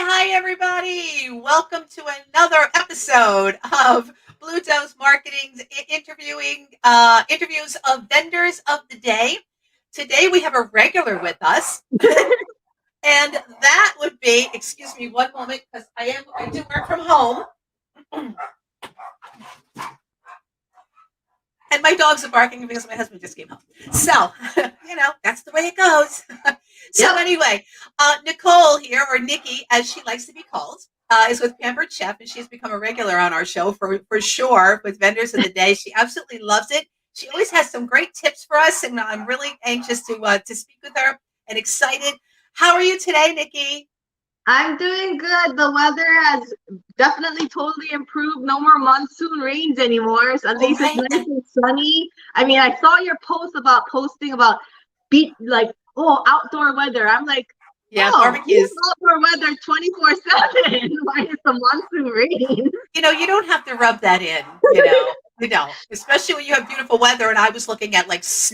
hi, everybody. Welcome to another episode of Blue Dose Marketing's interviews of vendors of the day. Today we have a regular with us, and that would be, excuse me one moment, because I do work from home, and my dogs are barking because my husband just came home. So, that's the way it goes. So Yep. anyway, Nicole here, or Nikki, as she likes to be called, is with Pampered Chef, and she's become a regular on our show for sure with Vendors of the Day. She absolutely loves it. She always has some great tips for us, and I'm really anxious to speak with her and excited. How are you today, Nikki? I'm doing good. The weather has definitely totally improved. No more monsoon rains anymore. So at All least it's right. nice and sunny. I mean, I saw your post about posting about outdoor weather. I'm like, Yeah, oh, we barbecues. have outdoor weather 24/7. Why is the monsoon rain? You don't have to rub that in, you don't, especially when you have beautiful weather. And I was looking at like just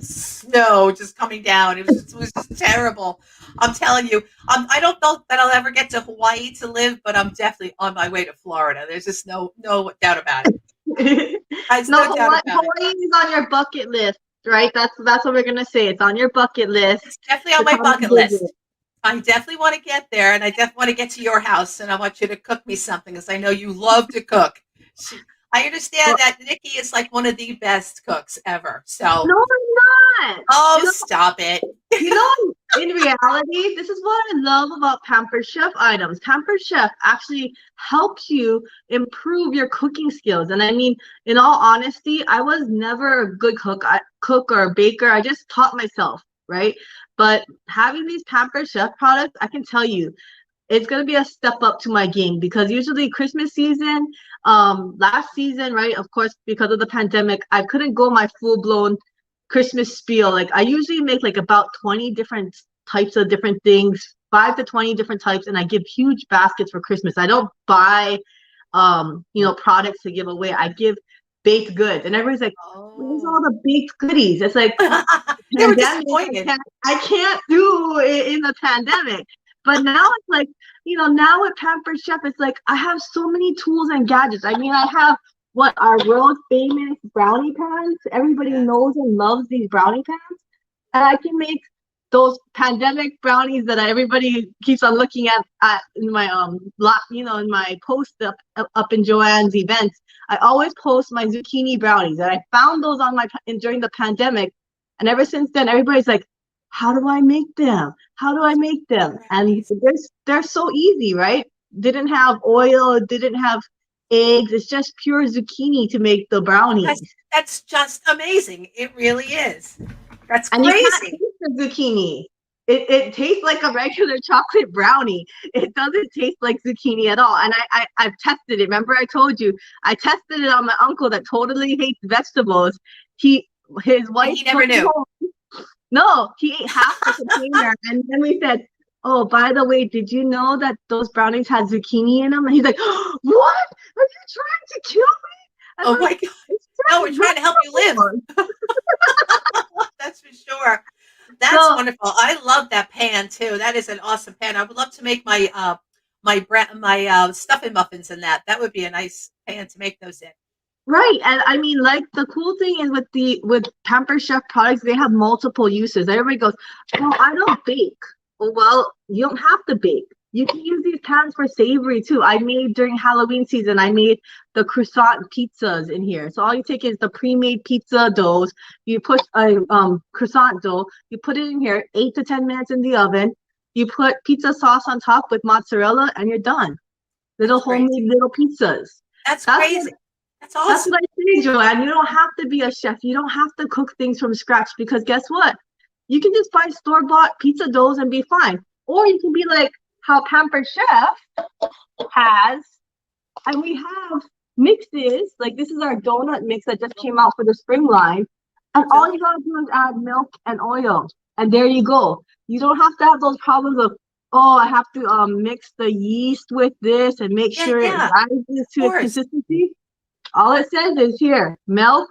snow just coming down. It was just terrible. I'm telling you, I don't know that I'll ever get to Hawaii to live, but I'm definitely on my way to Florida. There's just no doubt about it. There's No, no doubt about it. Hawaii is on your bucket list, right? That's what we're gonna say. It's on your bucket list It's definitely on to my come bucket visit. list. I definitely want to get there, and I definitely want to get to your house, and I want you to cook me something, because I know you love to cook. I understand that Nikki is like one of the best cooks ever. So, No, I'm not. oh, stop it. You know, in reality, this is what I love about Pampered Chef items. Pampered Chef actually helps you improve your cooking skills. And I mean, in all honesty, I was never a good cook or a baker. I just taught myself, right? But having these Pampered Chef products, I can tell you, it's going to be a step up to my game, because usually Christmas season, last season, right, of course, because of the pandemic, I couldn't go my full-blown Christmas spiel. Like, I usually make like about 20 different types of different things, 5 to 20 different types, and I give huge baskets for Christmas. I don't buy products to give away. I give baked goods, and everybody's like, where's all Oh. the baked goodies? It's like, They were pandemic, disappointed. I can't do it in the pandemic. But now it's like, now with Pampered Chef, it's like I have so many tools and gadgets. I mean, I have what our world famous brownie pans. Everybody Yes. knows and loves these brownie pans. And I can make those pandemic brownies that everybody keeps on looking at in my in my post up in Joanne's events. I always post my zucchini brownies, and I found those during the pandemic, and ever since then, everybody's like, how do I make them? How do I make them? And they're so easy, right? Didn't have oil, didn't have eggs. It's just pure zucchini to make the That's brownies. that's just amazing. It really is. That's And you can't crazy. taste the zucchini. It tastes like a regular chocolate brownie. It doesn't taste like zucchini at all. And I've tested it. Remember, I told you I tested it on my uncle that totally hates vegetables. His And wife he never took me knew. home. No, he ate half the container, and then we said, "Oh, by the way, did you know that those brownies had zucchini in them?" And he's like, "What? Are you trying to kill me?" I'm Oh like, my God. "It's No, just we're trying to help you live. vegetables." That's for sure. That's So wonderful. I love that pan too. That is an awesome pan. I would love to make my stuffing muffins in that. That would be a nice pan to make those in. right, and I mean, like, the cool thing is with Pamper Chef products, they have multiple uses. Everybody goes, "Oh, I don't bake." Well, you don't have to bake. You can use these pans for savory too. I made during Halloween season, I made the croissant pizzas in here. So all you take is the pre-made pizza doughs. You put a croissant dough. You put it in here, 8 to 10 minutes in the oven. You put pizza sauce on top with mozzarella, and you're done. Little That's homemade crazy. little pizzas. That's That's what crazy. That's that's awesome. what I say, Joanne. You don't have to be a chef. You don't have to cook things from scratch, because guess what? You can just buy store-bought pizza doughs and be fine. Or you can be like how Pampered Chef has, and we have mixes. Like, this is our donut mix that just came out for the spring line. And all you gotta do is add milk and oil. And there you go. You don't have to have those problems of, oh, I have to mix the yeast with this and make Yeah, sure it yeah, rises of to its course. consistency. All it says is here, milk,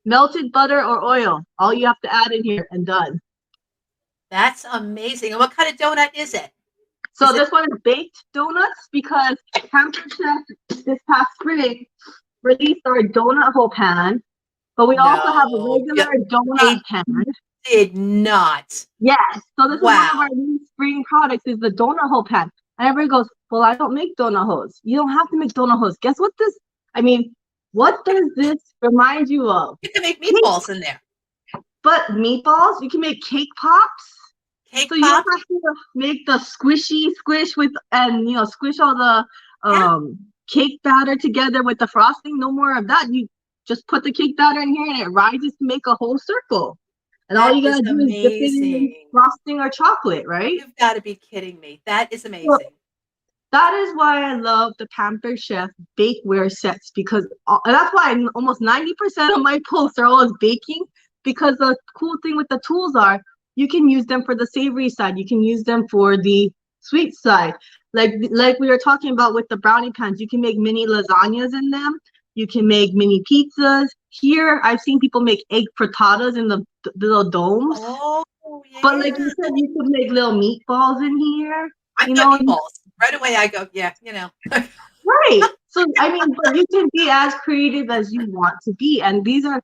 melted butter, or oil. All you have to add in here, and done. That's amazing. And what kind of donut is it? So this one is baked donuts because Pampered Chef this past spring released our donut hole pan, but we also have a No, regular donut they pan. did not. Yes. So this is one of Wow. our new spring products is the donut hole pan. And everybody goes, well, I don't make donut holes. You don't have to make donut holes. Guess what this, I mean, what does this remind you of? You can make Cake. meatballs in there. But meatballs, you can make cake pops. Cake So you don't pops. have to make the squishy squish with, and squish all the Yeah. cake batter together with the frosting. No more of that. You just put the cake batter in here and it rises to make a whole circle. And all That you is gotta do is dip it in amazing. frosting or chocolate, right? You've got to be kidding me. That is So amazing. that is why I love the Pampered Chef bakeware sets because and that's why almost 90% of my posts are always baking because the cool thing with the tools are you can use them for the savory side, you can use them for the sweet side. Like we were talking about with the brownie pans, you can make mini lasagnas in them. You can make mini pizzas. Here, I've seen people make egg frittatas in the little domes. Oh, But like you yeah. said, you could make little meatballs in here. I've You got know, meatballs. Right away, I go, yeah, right. So, I mean, but you can be as creative as you want to be. And these are,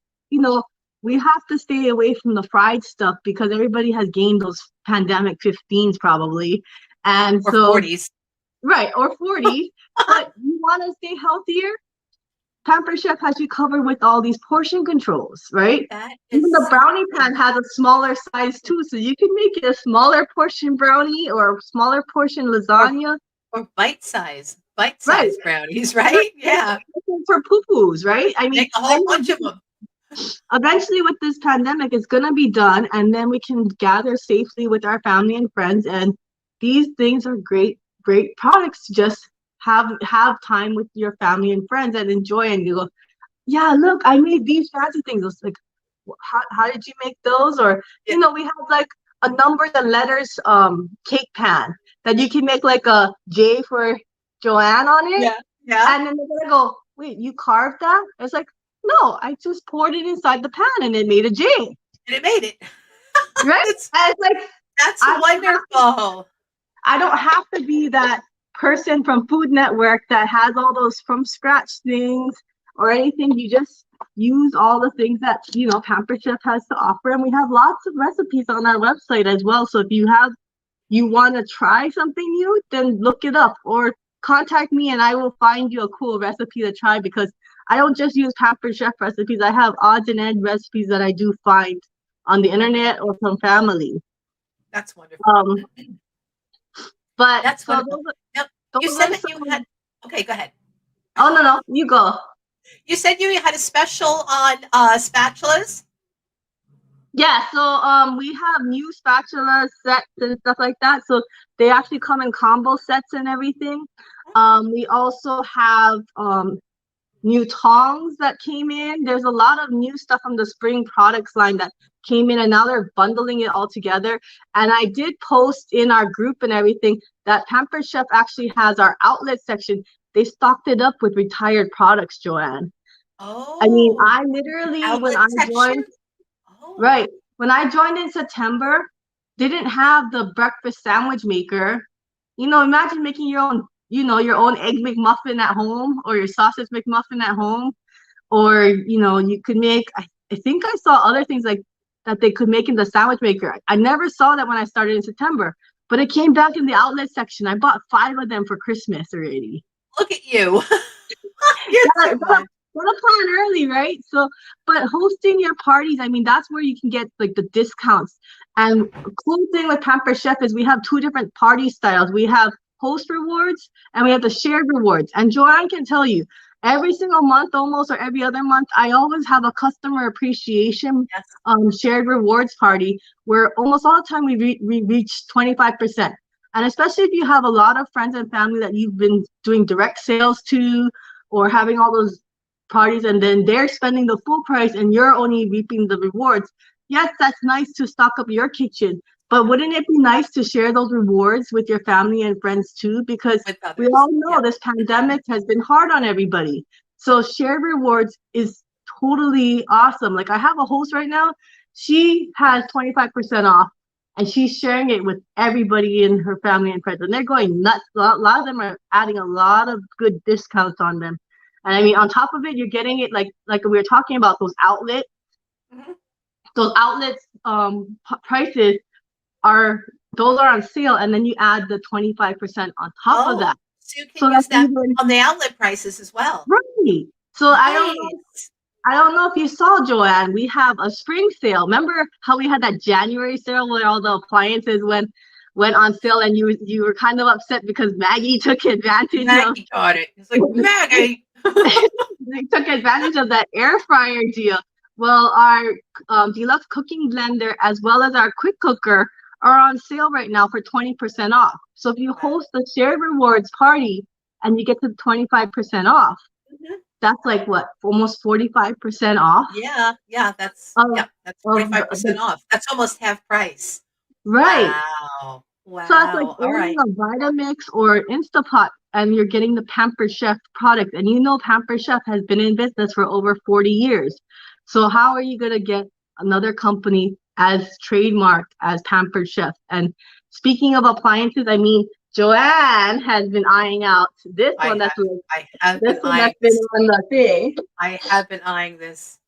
we have to stay away from the fried stuff because everybody has gained those pandemic 15s probably. And or so, 40s. right, or 40s, but you want to stay healthier. Pampered Chef has you covered with all these portion controls, right? That Even is the brownie pan something. has a smaller size too, so you can make it a smaller portion brownie or a smaller portion Or lasagna. or bite Right. size brownies, right? Yeah. For poo-poos, right? I mean, Make a I whole know bunch of them. eventually with this pandemic, it's gonna be done, and then we can gather safely with our family and friends. And these things are great, great products to just have time with your family and friends and enjoy. And you go, yeah, look, I made these fancy things. It's like, how did you make those? Or Yeah. we have like a numbers and letters cake pan that you can make like a J for Joanne on it. Yeah. Yeah. And then they're gonna go, wait, you carved that? It's like, no, I just poured it inside the pan and it made a J. And it made it. Right? That's And it's like that's I wonderful. don't have to be that person from Food Network that has all those from scratch things or anything. You just use all the things that Pampered Chef has to offer, and we have lots of recipes on our website as well. So if you want to try something new, then look it up or contact me and I will find you a cool recipe to try because I don't just use Pampered Chef recipes. I have odds and ends recipes that I do find on the internet or from family. That's wonderful. But That's so wonderful. Now, you those said are that you had. Okay, go ahead. Oh no, you go. You said you had a special on spatulas. Yeah, so we have new spatula sets and stuff like that. So they actually come in combo sets and everything. We also have new tongs that came in. There's a lot of new stuff from the spring products line that came in and now they're bundling it all together. And I did post in our group and everything that Pampered Chef actually has our outlet section. They stocked it up with retired products, Joanne. I mean, Oh, I literally, when outlet I section. joined, Oh, right, when I joined in September, didn't have the breakfast sandwich maker. Imagine making your own egg McMuffin at home or your sausage McMuffin at home. Or, you could make, I think I saw other things like that they could make in the sandwich maker. I never saw that when I started in September, but it came back in the outlet section. I bought 5 of them for Christmas already. look at you. You're Gotta, too gotta, much. gotta plan early, right? So, but hosting your parties, I mean, that's where you can get like the discounts. And cool thing with Pampered Chef is we have 2 different party styles. We have host rewards and we have the shared rewards. And Joanne can tell you, every single month almost or every other month, I always have a customer appreciation Yes. shared rewards party where almost all the time we reach 25%. And especially if you have a lot of friends and family that you've been doing direct sales to or having all those parties and then they're spending the full price and you're only reaping the rewards. Yes, that's nice to stock up your kitchen, but wouldn't it be nice to share those rewards with your family and friends too? Because With we others. all know Yeah. this pandemic has been hard on everybody. So shared rewards is totally awesome. Like I have a host right now, she has 25% off and she's sharing it with everybody in her family and friends, and they're going nuts. A lot of them are adding a lot of good discounts on them. And I mean, on top of it, you're getting it like we were talking about those outlets. Mhm. Those outlets prices are those are on sale, and then you add the 25% on top of Oh, that. so you can So that's use that even on the outlet prices as well. right. So Nice. I don't know if you saw, Joanne. We have a spring sale. Remember how we had that January sale where all the appliances went on sale, and you were kind of upset because Maggie took advantage of Maggie got it. It's like, Maggie. they took advantage of that air fryer deal. Well, our deluxe cooking blender as well as our quick cooker are on sale right now for 20% off. So if you Wow. host a shared rewards party and you get to 25% off, Mhm. that's like what, almost 45% off Yeah, of that's of 45% the off. That's almost half price. right. Wow. So that's like Wow. All owning right. a Vitamix or Instapot and you're getting the Pampered Chef product. And you know Pampered Chef has been in business for over 40 years. So how are you going to get another company as trademarked as Pampered Chef? And speaking of appliances, I mean, Joanne has been eyeing out this I one have I have this been one eyeing that's been this. on the thing. I have been eyeing this.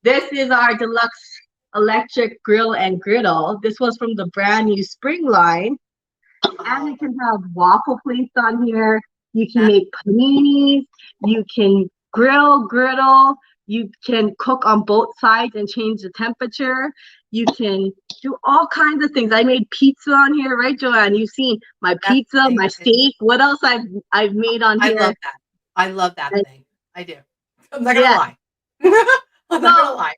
This is our deluxe electric grill and griddle. This was from the brand new spring line. And you Oh, can have waffle plates on here. You can that make paninis. You can griddle. You can cook on both sides and change the temperature. You can do all kinds of things. I made pizza on here, right, Joanne? You've seen my that pizza, thing my is steak. What else I've made on I here? love that. I love that And thing. I do. I'm not gonna yeah. lie. I'm not gonna So lie.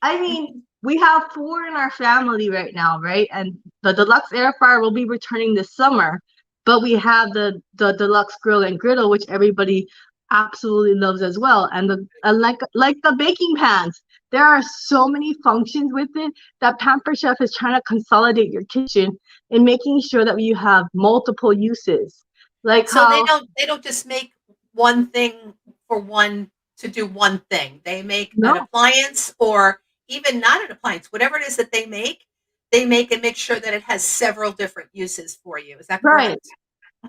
I mean, we have four in our family right now, right? And the deluxe air fryer will be returning this summer, but we have the deluxe grill and griddle, which everybody absolutely loves as well. And the like the baking pans, there are so many functions with it that Pamper Chef is trying to consolidate your kitchen and making sure that you have multiple uses. Like So how they don't just make one thing for one to do one thing. They make an no, appliance or even not an appliance, whatever it is that they make and make sure that it has several different uses for you. Is that right. correct?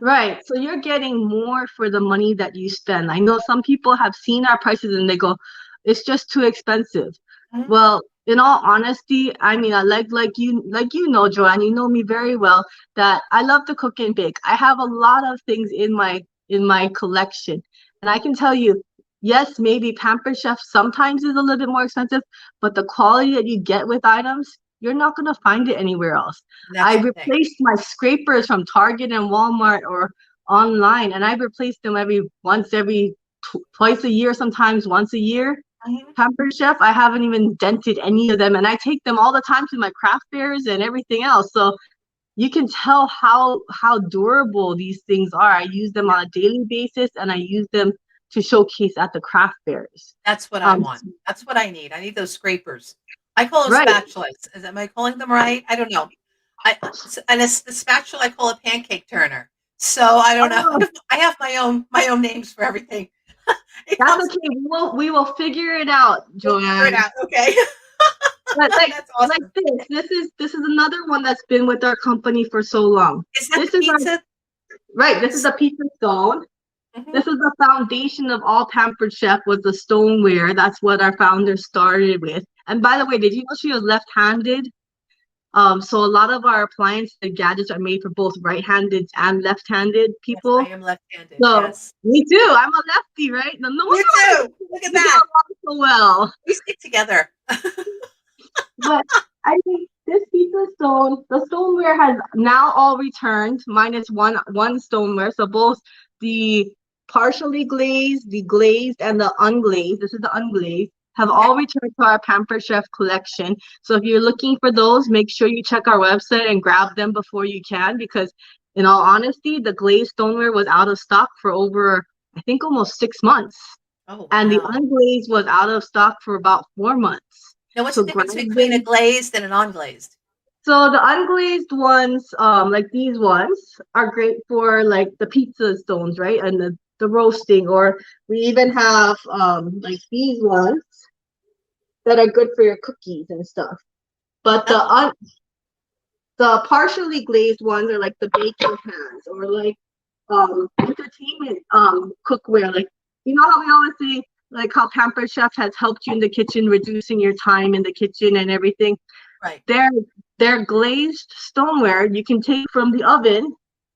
Right. So you're getting more for the money that you spend. I know some people have seen our prices and they go, it's just too expensive. Mhm. Well, in all honesty, I mean, I like you know, Joanne, you know me very well that I love to cook and bake. I have a lot of things in my collection. And I can tell you, yes, maybe Pamper Chef sometimes is a little bit more expensive, but the quality that you get with items, you're not going to find it anywhere else. I That's the thing. replaced my scrapers from Target and Walmart or online, and I replaced them every twice a year, sometimes once a year. Mhm. Pampered Chef, I haven't even dented any of them, and I take them all the time to my craft fairs and everything else. So you can tell how durable these things are. I use them Yeah, on a daily basis, and I use them to showcase at the craft fairs. that's what I Um, want. That's what I need. I need those scrapers. I call them right. spatulas. Am I calling them right? I don't know. The spatula I call a pancake turner. So I don't know. Oh, I have my own names for everything. It that's comes. okay. We will figure it out, We'll figure it Joanne. out. Okay. But That's like awesome. this is another one that's been with our company for so long. Is that This the is our pizza? right. This is It's, the pizza stone. mhm. This is the foundation of all Pampered Chef was the stoneware. That's what our founder started with. And by the way, did you know she was left-handed? So a lot of our appliance and gadgets are made for both right-handed and left-handed Yes, I people. am left-handed. So Yes. me too. I'm a lefty, right? No wonder You why too. Look at we get that. along so well. We stick together. But I think this pizza stone, the stoneware has now all returned, minus one stoneware. So both the partially glazed, the glazed, and the unglazed. This is the unglazed. Have Okay. all returned to our Pamper Chef collection. So if you're looking for those, make sure you check our website and grab them before you can, because in all honesty, the glazed stoneware was out of stock for over, I think, almost 6 months. Oh, And the wow. unglazed was out of stock for about 4 months. Now, what's So the grab difference between a them. glazed and an unglazed? So the unglazed ones, like these ones, are great for like the pizza stones, right? And the roasting. Or we even have like these ones that are good for your cookies and stuff. But Oh, The partially glazed ones are like the baking pans or like entertainment cookware. Like, you know how we always say like how Pampered Chef has helped you in the kitchen, reducing your time in the kitchen and everything. Right. They're glazed stoneware you can take from the oven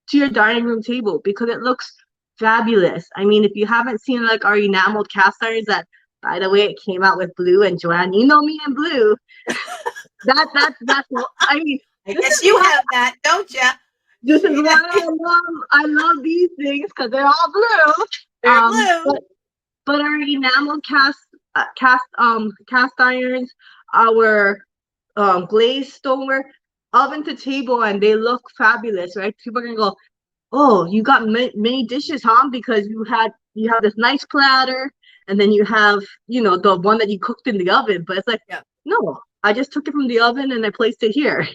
to your dining room table because it looks fabulous. I mean, if you haven't seen like our enameled cast irons, that by the way, it came out with blue, and Joanne, you know me in blue. That's I mean, I this guess is you why have that, don't you? this is Yeah, why I love these things because they're all blue. they're blue. But our enameled cast irons, our glazed stoneware, oven to table, and they look fabulous, right? People are gonna go, oh, you got many dishes, huh? Because you have this nice platter, and then you have the one that you cooked in the oven. But it's like, Yeah, no, I just took it from the oven and I placed it here,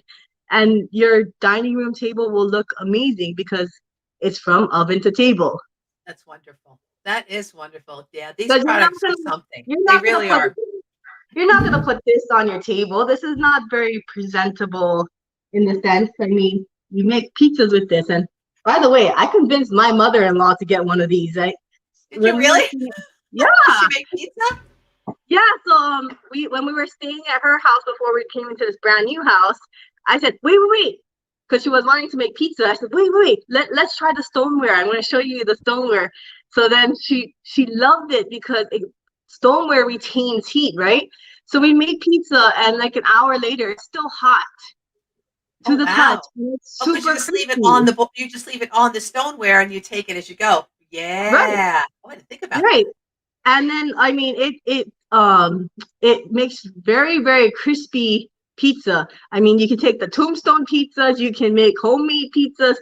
and your dining room table will look amazing because it's from oven to table. that's wonderful. That is wonderful. Yeah, these Because products are something. you're They not gonna really put are. you're not gonna put this on your table. This is not very presentable in the sense. I mean, you make pizzas with this, and by the way, I convinced my mother-in-law to get one of these. Right? Did you When we were really? staying, yeah, Does she make pizza? yeah. So we when we were staying at her house before we came into this brand new house, I said, wait, because she was wanting to make pizza. I said, wait, let's try the stoneware. I'm going to show you the stoneware. So then she loved it because stoneware retains heat, right? So we made pizza, and like an hour later, it's still hot to Oh the touch. wow. And it's Oh, because you super just leave it crispy. on you just leave it on the stoneware and you take it as you go. Right, Yeah. Oh, I didn't think about right. that. And then I mean it makes very, very crispy pizza. I mean, you can take the tombstone pizzas, you can make homemade pizzas.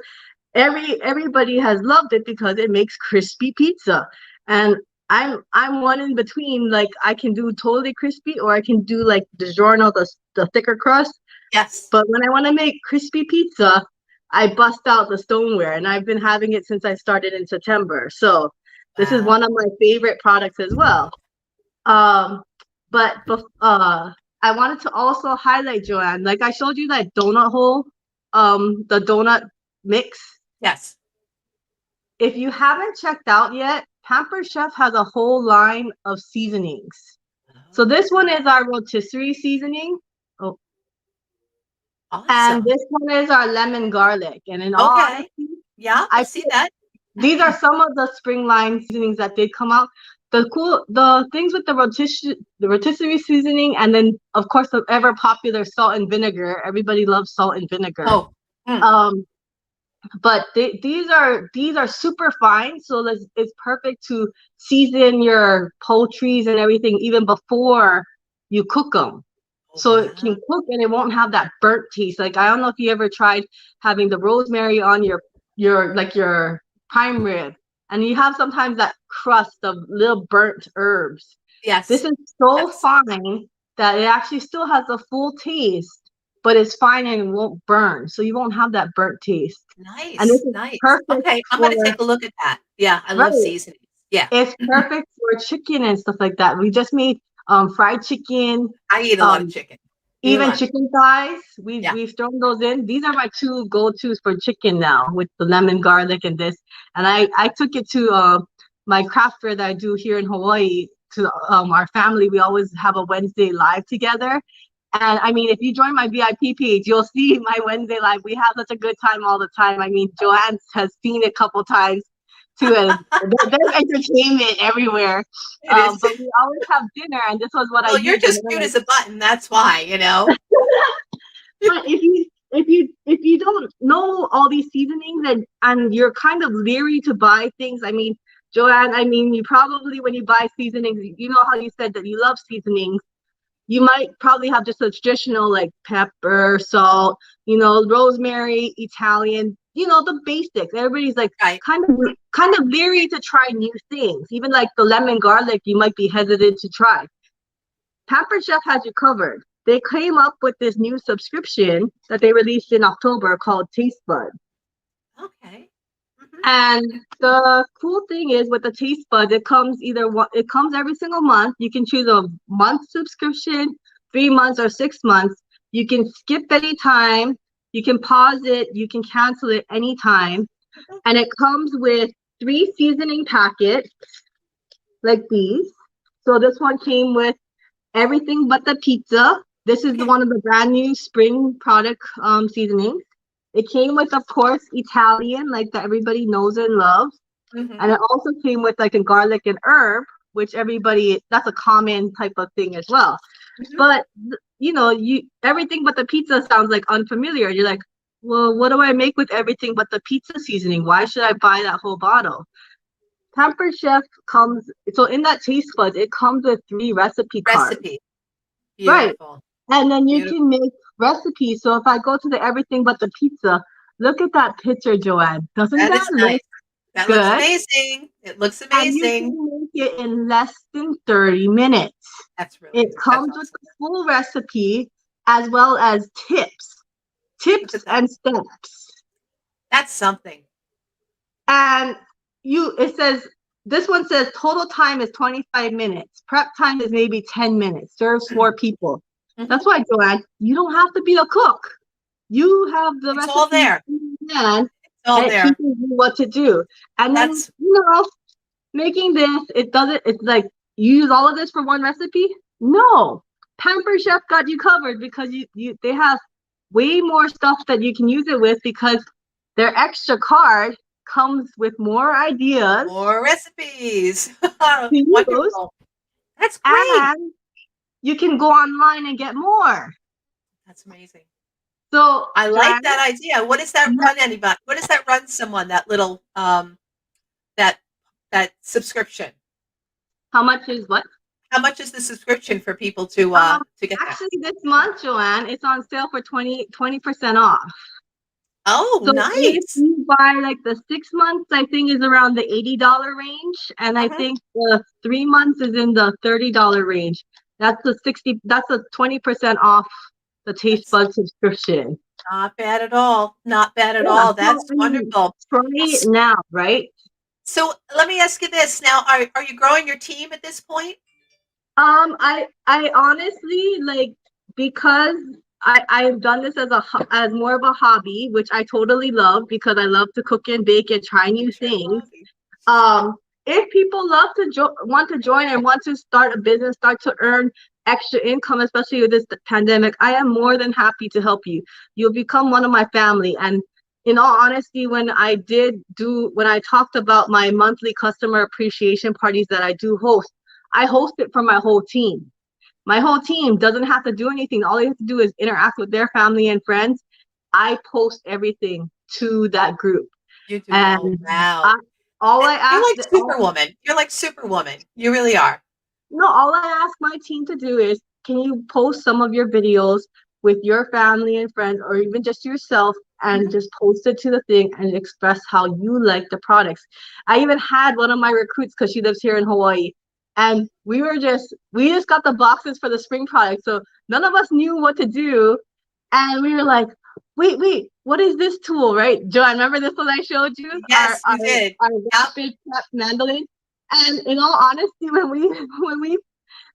Everybody has loved it because it makes crispy pizza. And I'm one in between. Like, I can do totally crispy, or I can do like DiGiorno, the thicker crust. Yes. But when I want to make crispy pizza, I bust out the stoneware, and I've been having it since I started in September. So this is one of Wow. my favorite products as well. Um, but I wanted to also highlight, Joanne, like I showed you that donut hole, the donut mix. Yes. If you haven't checked out yet, Pamper Chef has a whole line of seasonings. So this one Oh, is our rotisserie seasoning. Oh, and awesome. this one is our lemon garlic. And in all Okay. honesty, Yeah, I I see that. these are some of the spring line seasonings that did come out. The things with the rotisserie seasoning, and then of course the ever popular salt and vinegar. Everybody loves salt and vinegar. Oh, mm, Um, but these are super fine, so it's perfect to season your poultries and everything even before you cook them. oh So it can wow. cook and it won't have that burnt taste. Like, I don't know if you ever tried having the rosemary on your prime rib, and you have sometimes that crust of little burnt herbs. This Yes. is so Yes. fine that it actually still has a full taste, but it's fine and it won't burn. So you won't have that burnt taste. And this Nice. is Nice. perfect Okay, I'm for, gonna take a look at that. Yeah, I love right. seasonings. Yeah. It's Mhm. perfect for chicken and stuff like that. We just made fried chicken, I eat a lot of um, chicken. Eat a even lot of chicken thighs. yeah. We've thrown those in. These are my two go-tos for chicken now, with the lemon garlic and this. And I took it to my craft fair that I do here in Hawaii, to our family. We always have a Wednesday live together. And I mean, if you join my VIP page, you'll see my Wednesday live. We have such a good time all the time. I mean, Joanne has seen it a couple times too, and there's entertainment everywhere. It is. But we always have dinner, and this was what I Well, you're used. just cute as a button, that's why, you know? But if you don't know all these seasonings, and you're kind of leery to buy things, I mean, Joanne, I mean, you probably, when you buy seasonings, you know how you said that you love seasonings. You might probably have just a traditional like pepper, salt, rosemary, Italian, the basics. Everybody's like Right. kind of leery to try new things. Even like the lemon garlic, you might be hesitant to try. Pamper Chef has you covered. They came up with this new subscription that they released in October called Taste Bud. Okay. Mhm. And the cool thing is, with the Taste Bud, it comes every single month. You can choose a month subscription, 3 months or 6 months. You can skip any time. You can pause it, you can cancel it anytime. And it comes with 3 seasoning packets like these. So this one came with everything but the pizza. This is one of the brand new spring product seasonings. It came with, of course, Italian, like that everybody knows and loves. And it also came with like a garlic and herb, which that's a common type of thing as well. But everything but the pizza sounds like unfamiliar. You're like, well, what do I make with everything but the pizza seasoning? Why should I buy that whole bottle? Pampered Chef so in that taste buds, it comes with 3 recipe cards. Right. Beautiful. And then you can make recipes. So if I go to the everything but the pizza, look at that picture, Joanne. Doesn't That that is look nice. That good? looks amazing. It looks And you amazing. can make it in less than 30 minutes. That's really It comes with the full recipe as well as tips and steps. That's something. And this one says total time is 25 minutes. Prep time is maybe 10 minutes. Serves 4 people. That's why, Joanne, you don't have to be a cook. You have the recipe. All there. And all it there. teaches you what to do. And then, making this, it's like you use all of this for one recipe? No. Pampered Chef got you covered because they have way more stuff that you can use it with because their extra card comes with more ideas. More recipes. Wonderful. That's great. And you can go online and get more. That's amazing. So I like that idea. What does that run anybody? What does that run someone, that little that subscription? How much is what? How much is the subscription for people to get actually that? This month, Joanne, it's on sale for 20% off. Oh, so nice. If you buy like the 6 months, I think is around the $80 range. And I think the 3 months is in the $30 range. That's a 20% off the Taste Bud subscription. Not bad at all. Not bad at all. That's wonderful. Try it now, right? So let me ask you this. Now, are you growing your team at this point? I honestly, because I've done this as more of a hobby, which I totally love because I love to cook and bake and try new things. If people want to join and want to start a business, start to earn extra income, especially with this pandemic, I am more than happy to help you. You'll become one of my family. And in all honesty, when I talked about my monthly customer appreciation parties that I do host, I host it for my whole team. My whole team doesn't have to do anything. All they have to do is interact with their family and friends. I post everything to that group. You do. And wow. You're like Superwoman. You really are. No, all I ask my team to do is, can you post some of your videos with your family and friends, or even just yourself, and just post it to the thing and express how you like the products. I even had one of my recruits, because she lives here in Hawaii, and we just got the boxes for the spring products. So none of us knew what to do. And we were like, wait, what is this tool, right? Joanne, remember this one I showed you? Yes, you did. Our rapid prep mandolin. And in all honesty, when we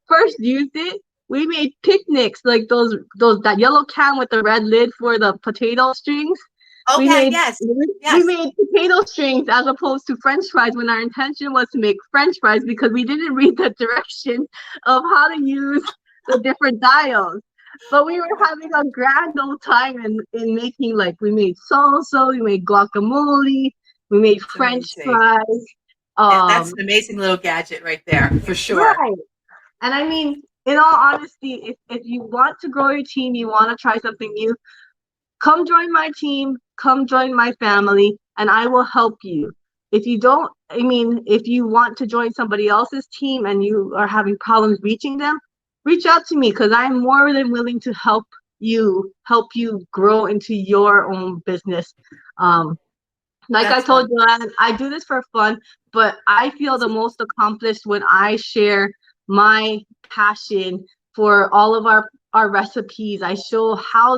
first used it, we made picnics, like that yellow can with the red lid for the potato strings. Okay, we made potato strings as opposed to French fries, when our intention was to make French fries because we didn't read the directions of how to use the different dials. But we were having a grand old time in making, we made salsa, we made guacamole, we made French fries. That's an amazing little gadget right there, for sure. Right. And I mean, in all honesty, if you want to grow your team, you want to try something new, come join my team, come join my family, and I will help you. If you want to join somebody else's team and you are having problems reaching them, reach out to me, because I'm more than willing to help you grow into your own business. I told you, I do this for fun, but I feel the most accomplished when I share my passion for all of our recipes. I show how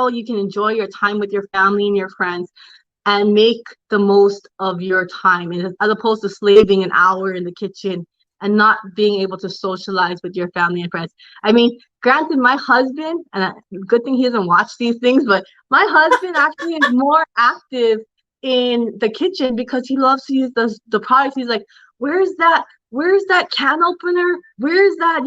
you can enjoy your time with your family and your friends and make the most of your time, as opposed to slaving an hour in the kitchen and not being able to socialize with your family and friends. I mean, granted, my husband, and good thing he doesn't watch these things, but my husband actually is more active in the kitchen because he loves to use the products. He's like, where's that? Where's that can opener? Where's that,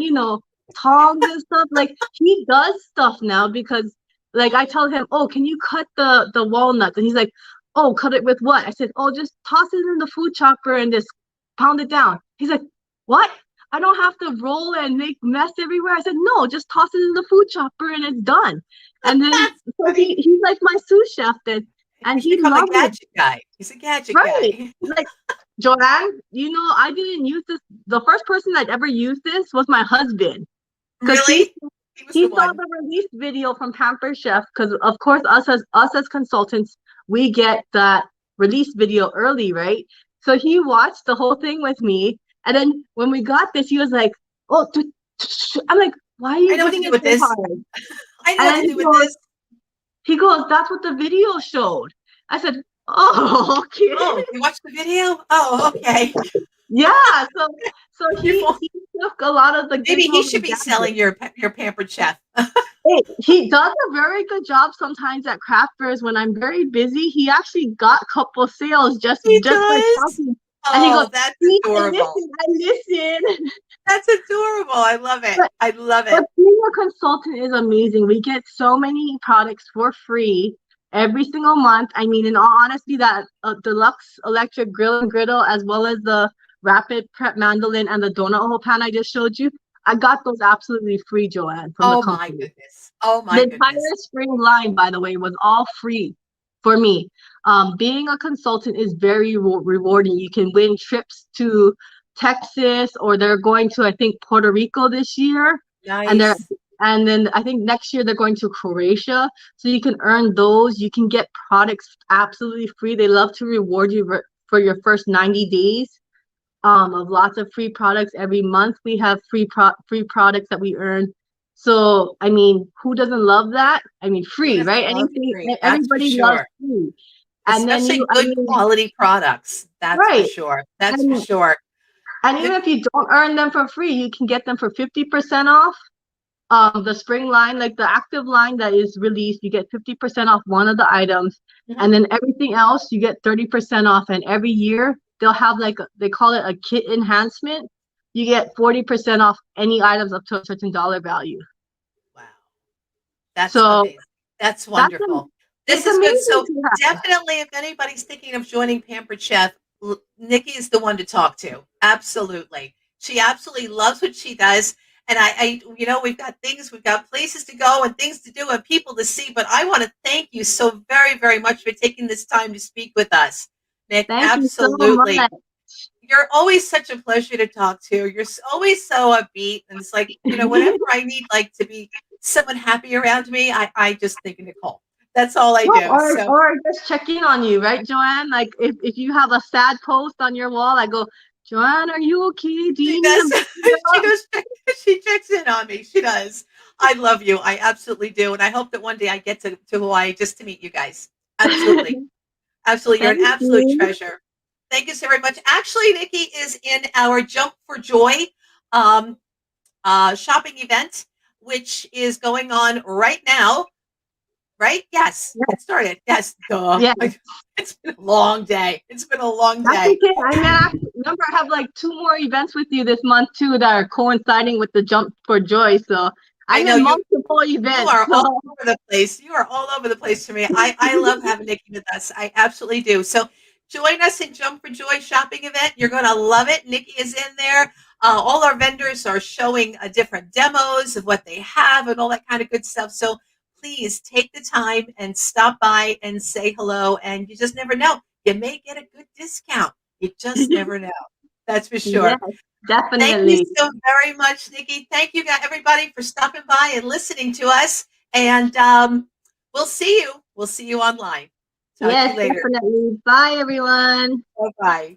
tongs and stuff? Like, he does stuff now because, like, I tell him, oh, can you cut the walnuts? And he's like, oh, cut it with what? I said, oh, just toss it in the food chopper and just pound it down. He's like, what? I don't have to roll and make mess everywhere. I said, no, just toss it in the food chopper and it's done. And then so he's like my sous chef then, and He's become a loves gadget it. guy. He's a gadget Right. guy. Like, Joanne, I didn't use this. The first person that ever used this was my husband. Because Really? he saw the release video from Pampered Chef, because of course us as consultants, we get that release video early, right? So he watched the whole thing with me, and then when we got this, he was like, "Oh," I'm like, "Why are you putting it so hard?" I know what to do with this. He goes, "That's what the video showed." I said, "Oh, okay." Oh, you watched the video? Oh, okay. Yeah, so he took a lot of the maybe he should be selling your Pampered Chef. He does a very good job sometimes at craft fairs when I'm very busy. He actually got a couple sales just by talking. Oh, and he goes, that's adorable. I listen. That's adorable. I love it. I love it. But being a consultant is amazing. We get so many products for free every single month. I mean, in all honesty, that deluxe electric grill and griddle, as well as the rapid prep mandolin and the donut hole pan I just showed you, I got those absolutely free, Joanne, from the company. My goodness. Oh my goodness. The entire spring line, by the way, was all free for me. Being a consultant is very rewarding. You can win trips to Texas, or they're going to, I think, Puerto Rico this year. Nice. And then I think next year they're going to Croatia. So you can earn those. You can get products absolutely free. They love to reward you for your first 90 days. Of lots of free products every month. We have free products that we earn. So, I mean, who doesn't love that? I mean, free, right? Anything, everybody loves free. Especially good quality products. That's for sure. That's for sure. And even if you don't earn them for free, you can get them for 50% off. The spring line, like the active line that is released, you get 50% off one of the items. And then everything else, you get 30% off. And every year, they'll have they call it a kit enhancement. You get 40% off any items up to a certain dollar value. Wow. That's amazing. That's wonderful. This is good. So definitely, if anybody's thinking of joining Pampered Chef, Nikki is the one to talk to. Absolutely. She absolutely loves what she does. And I we've got places to go and things to do and people to see. But I want to thank you so very, very much for taking this time to speak with us, Nick. Absolutely. You're always such a pleasure to talk to. You're always so upbeat. And it's like, whenever I need to be someone happy around me, I just think of Nicole. That's all I do. Or just check in on you, right, Joanne? Like if you have a sad post on your wall, I go, Joanne, are you okay? She checks in on me. She does. I love you. I absolutely do. And I hope that one day I get to Hawaii just to meet you guys. Absolutely. Absolutely. You're an absolute treasure. Thank you so very much. Actually, Nikki is in our Jump for Joy shopping event, which is going on right now. Right? Yes. It started. Yes. Duh. Yeah. It's been a long day. It's been a long day. That's okay. I remember I have 2 more events with you this month too that are coinciding with the Jump for Joy. So I know multiple events. You are all over the place. You are all over the place for me. I love having Nikki with us. I absolutely do. So join us in Jump for Joy shopping event. You're going to love it. Nikki is in there. All our vendors are showing different demos of what they have and all that kind of good stuff. So please take the time and stop by and say hello. And you just never know. You may get a good discount. You just never know. That's for sure. Yes, definitely. Thank you so very much, Nikki. Thank you, everybody, for stopping by and listening to us. And we'll see you. We'll see you online. Talk to you later. Definitely. Bye, everyone. Bye-bye.